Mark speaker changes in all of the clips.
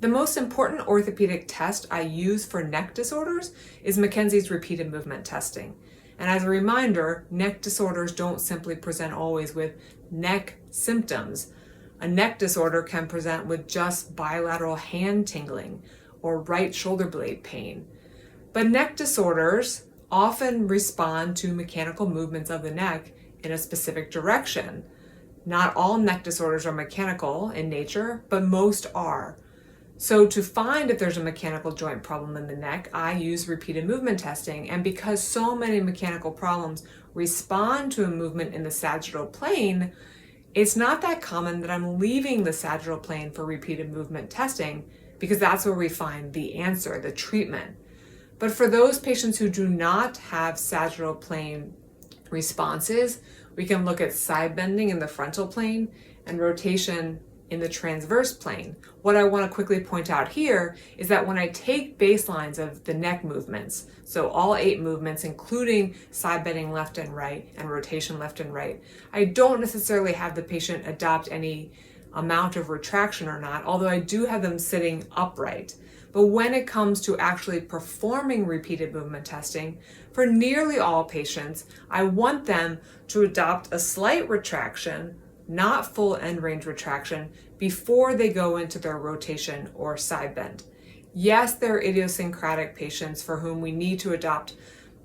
Speaker 1: The most important orthopedic test I use for neck disorders is Mackenzie's repeated movement testing. And as a reminder, neck disorders don't simply present always with neck symptoms. A neck disorder can present with just bilateral hand tingling or right shoulder blade pain. But neck disorders often respond to mechanical movements of the neck in a specific direction. Not all neck disorders are mechanical in nature, but most are. So to find if there's a mechanical joint problem in the neck, I use repeated movement testing. And because so many mechanical problems respond to a movement in the sagittal plane, it's not that common that I'm leaving the sagittal plane for repeated movement testing, because that's where we find the answer, the treatment. But for those patients who do not have sagittal plane responses, we can look at side bending in the frontal plane and rotation in the transverse plane. What I want to quickly point out here is that when I take baselines of the neck movements, so all 8 movements, including side bending left and right and rotation left and right, I don't necessarily have the patient adopt any amount of retraction or not, although I do have them sitting upright. But when it comes to actually performing repeated movement testing, for nearly all patients, I want them to adopt a slight retraction, not full end range retraction, before they go into their rotation or side bend. Yes, there are idiosyncratic patients for whom we need to adopt,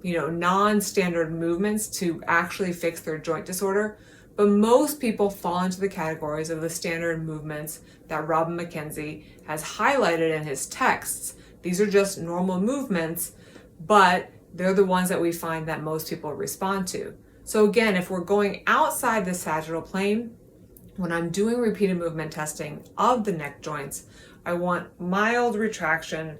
Speaker 1: non-standard movements to actually fix their joint disorder, but most people fall into the categories of the standard movements that Robin Mackenzie has highlighted in his texts. These are just normal movements, but they're the ones that we find that most people respond to. So again, if we're going outside the sagittal plane, when I'm doing repeated movement testing of the neck joints, I want mild retraction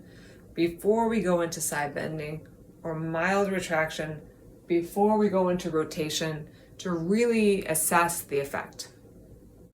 Speaker 1: before we go into side bending, or mild retraction before we go into rotation to really assess the effect.